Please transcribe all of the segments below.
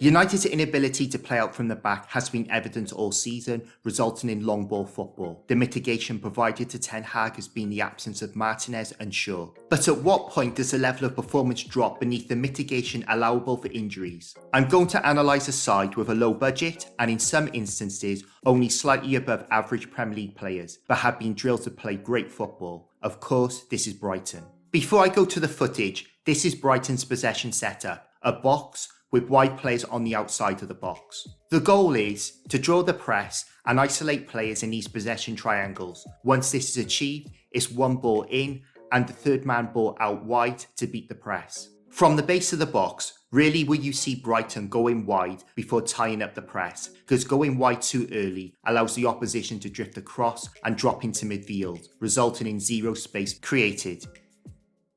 United's inability to play out from the back has been evident all season, resulting in long ball football. The mitigation provided to Ten Hag has been the absence of Martínez and Shaw. But at what point does the level of performance drop beneath the mitigation allowable for injuries? I'm going to analyse a side with a low budget and in some instances only slightly above average Premier League players, but have been drilled to play great football. Of course, this is Brighton. Before I go to the footage, this is Brighton's possession setup, a box with wide players on the outside of the box. The goal is to draw the press and isolate players in these possession triangles. Once this is achieved, it's one ball in and the third man ball out wide to beat the press. From the base of the box, really will you see Brighton going wide before tying up the press, because going wide too early allows the opposition to drift across and drop into midfield, resulting in zero space created.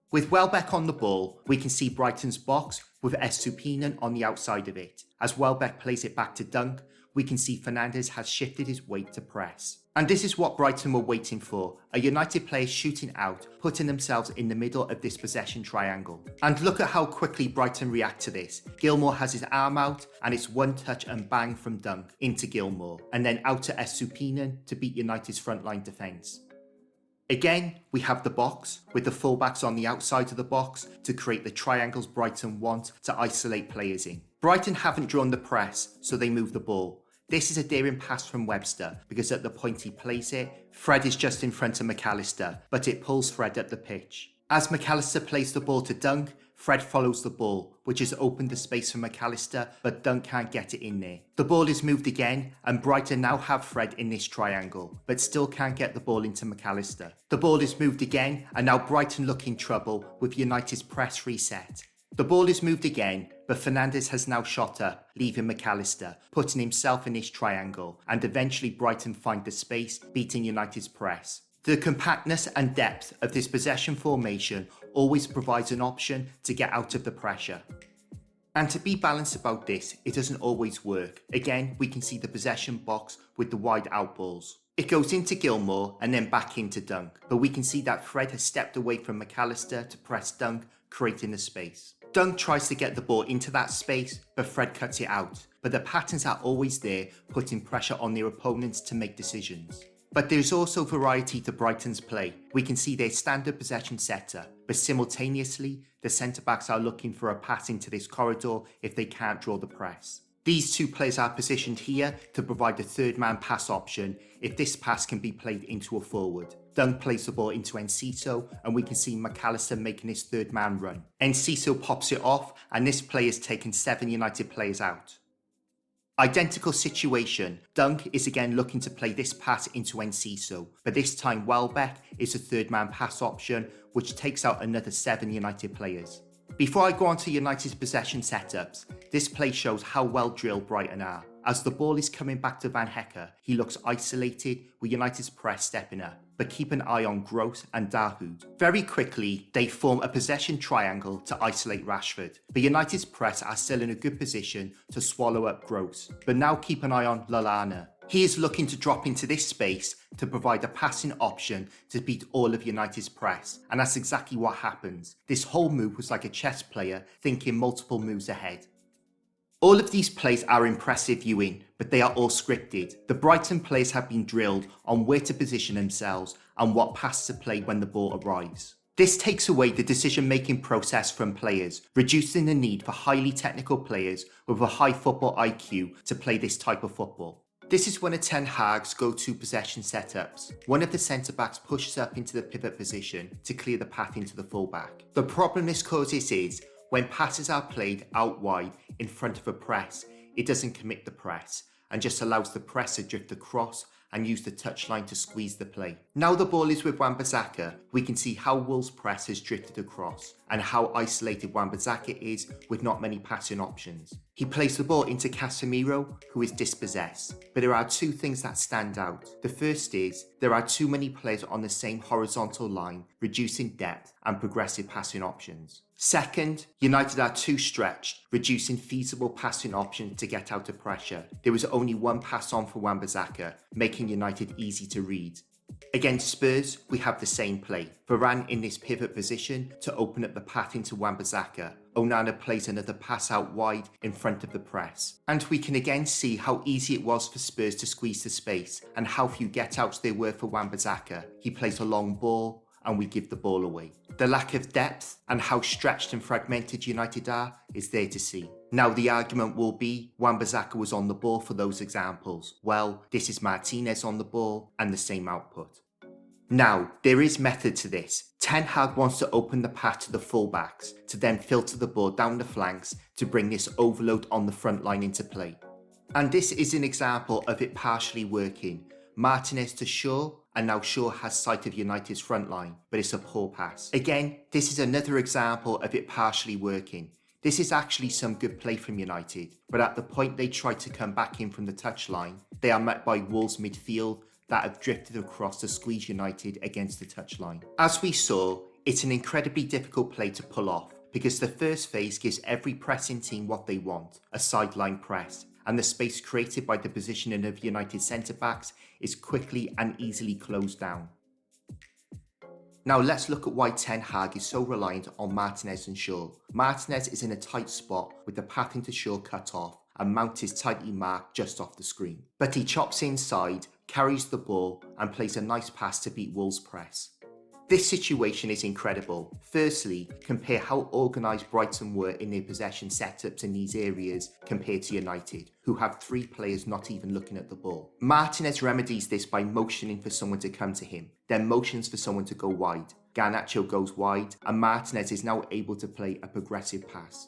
With Welbeck on the ball, we can see Brighton's box with Estupiñán on the outside of it. As Welbeck plays it back to Dunk, we can see Fernandes has shifted his weight to press. And this is what Brighton were waiting for, a United player shooting out, putting themselves in the middle of this possession triangle. And look at how quickly Brighton react to this. Gilmour has his arm out and it's one touch and bang from Dunk into Gilmour, and then out to Estupiñán to beat United's frontline defence. Again, we have the box, with the fullbacks on the outside of the box to create the triangles Brighton want to isolate players in. Brighton haven't drawn the press, so they move the ball. This is a daring pass from Webster, because at the point he plays it, Fred is just in front of McAllister, but it pulls Fred up the pitch. As McAllister plays the ball to Dunk, Fred follows the ball, which has opened the space for McAllister, but Dunk can't get it in there. The ball is moved again, and Brighton now have Fred in this triangle, but still can't get the ball into McAllister. The ball is moved again, and now Brighton look in trouble with United's press reset. The ball is moved again, but Fernandes has now shot up, leaving McAllister, putting himself in this triangle, and eventually Brighton find the space, beating United's press. The compactness and depth of this possession formation always provides an option to get out of the pressure. And to be balanced about this, it doesn't always work. Again, we can see the possession box with the wide out balls. It goes into Gilmour and then back into Dunk, but we can see that Fred has stepped away from McAllister to press Dunk, creating the space. Dunk tries to get the ball into that space, but Fred cuts it out. But the patterns are always there, putting pressure on their opponents to make decisions. But there's also variety to Brighton's play. We can see their standard possession setup, but simultaneously, the centre-backs are looking for a pass into this corridor if they can't draw the press. These two players are positioned here to provide the third man pass option if this pass can be played into a forward. Dunk plays the ball into Enciso, and we can see McAllister making his third man run. Enciso pops it off, and this play has taken 7 United players out. Identical situation, Dunk is again looking to play this pass into Enciso, but this time Welbeck is the third man pass option, which takes out another 7 United players. Before I go on to United's possession setups, this play shows how well drilled Brighton are. As the ball is coming back to Van Hecke, he looks isolated with United's press stepping up, but keep an eye on Gross and Dahoud. Very quickly, they form a possession triangle to isolate Rashford, but United's press are still in a good position to swallow up Gross. But now keep an eye on Lallana. He is looking to drop into this space to provide a passing option to beat all of United's press, and that's exactly what happens. This whole move was like a chess player thinking multiple moves ahead. All of these plays are impressive viewing, but they are all scripted. The Brighton players have been drilled on where to position themselves and what pass to play when the ball arrives. This takes away the decision-making process from players, reducing the need for highly technical players with a high football IQ to play this type of football. This is one of Ten Hag's go-to possession setups. One of the centre-backs pushes up into the pivot position to clear the path into the full-back. The problem this causes is, when passes are played out wide in front of a press, it doesn't commit the press and just allows the press to drift across and use the touchline to squeeze the play. Now the ball is with Wan-Bissaka, we can see how Wolves' press has drifted across and how isolated Wan-Bissaka is with not many passing options. He plays the ball into Casemiro, who is dispossessed. But there are two things that stand out. The first is, there are too many players on the same horizontal line, reducing depth and progressive passing options. Second, United are too stretched, reducing feasible passing options to get out of pressure. There was only one pass on for Wan-Bissaka, making United easy to read. Against Spurs, we have the same play. Varane in this pivot position to open up the path into Wan-Bissaka, Onana plays another pass out wide in front of the press. And we can again see how easy it was for Spurs to squeeze the space and how few get-outs there were for Wan-Bissaka. He plays a long ball and we give the ball away. The lack of depth and how stretched and fragmented United are is there to see. Now the argument will be Wan-Bissaka was on the ball for those examples. Well, this is Martínez on the ball and the same output. Now, there is method to this. Ten Hag wants to open the path to the fullbacks to then filter the ball down the flanks to bring this overload on the front line into play. And this is an example of it partially working. Martínez to Shaw, and now Shaw has sight of United's front line, but it's a poor pass. Again, this is another example of it partially working. This is actually some good play from United, but at the point they try to come back in from the touchline, they are met by Wolves midfield that have drifted across to squeeze United against the touchline. As we saw, it's an incredibly difficult play to pull off because the first phase gives every pressing team what they want, a sideline press, and the space created by the positioning of United centre-backs is quickly and easily closed down. Now let's look at why Ten Hag is so reliant on Martínez and Shaw. Martínez is in a tight spot with the path into Shaw cut off and Mount is tightly marked just off the screen. But he chops inside, carries the ball and plays a nice pass to beat Wolves' press. This situation is incredible. Firstly, compare how organised Brighton were in their possession setups in these areas compared to United, who have 3 players not even looking at the ball. Martínez remedies this by motioning for someone to come to him, then motions for someone to go wide. Garnacho goes wide, and Martínez is now able to play a progressive pass.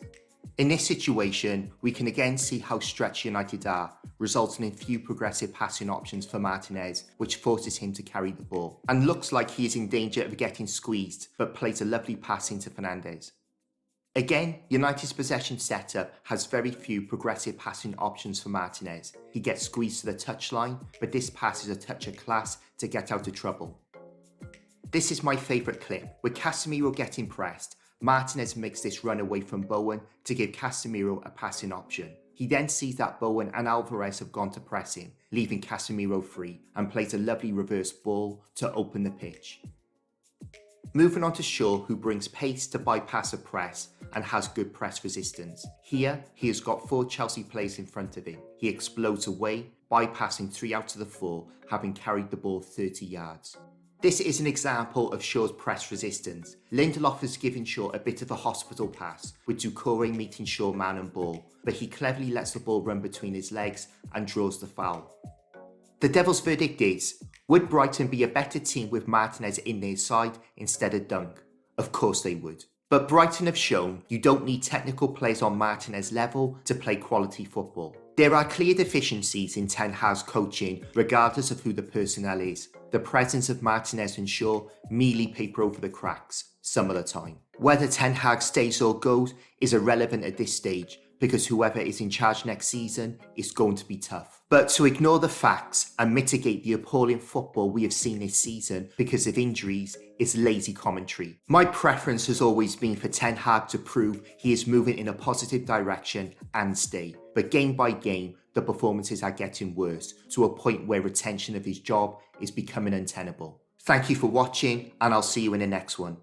In this situation, we can again see how stretched United are, resulting in few progressive passing options for Martínez, which forces him to carry the ball. And looks like he is in danger of getting squeezed, but plays a lovely pass into Fernandes. Again, United's possession setup has very few progressive passing options for Martínez. He gets squeezed to the touchline, but this pass is a touch of class to get out of trouble. This is my favourite clip, with Casemiro getting pressed. Martínez makes this run away from Bowen to give Casemiro a passing option. He then sees that Bowen and Alvarez have gone to press him, leaving Casemiro free, and plays a lovely reverse ball to open the pitch. Moving on to Shaw, who brings pace to bypass a press and has good press resistance. Here, he has got 4 Chelsea players in front of him. He explodes away, bypassing 3 out of the 4, having carried the ball 30 yards. This is an example of Shaw's press resistance. Lindelof has given Shaw a bit of a hospital pass, with Doucouré meeting Shaw man and ball, but he cleverly lets the ball run between his legs and draws the foul. The Devil's verdict is, would Brighton be a better team with Martínez in their side instead of Dunk? Of course they would. But Brighton have shown you don't need technical players on Martínez level to play quality football. There are clear deficiencies in Ten Hag's coaching regardless of who the personnel is. The presence of Martínez and Shaw merely paper over the cracks some of the time. Whether Ten Hag stays or goes is irrelevant at this stage because whoever is in charge next season is going to be tough. But to ignore the facts and mitigate the appalling football we have seen this season because of injuries is lazy commentary. My preference has always been for Ten Hag to prove he is moving in a positive direction and stay. But game by game, the performances are getting worse to a point where retention of his job is becoming untenable. Thank you for watching and I'll see you in the next one.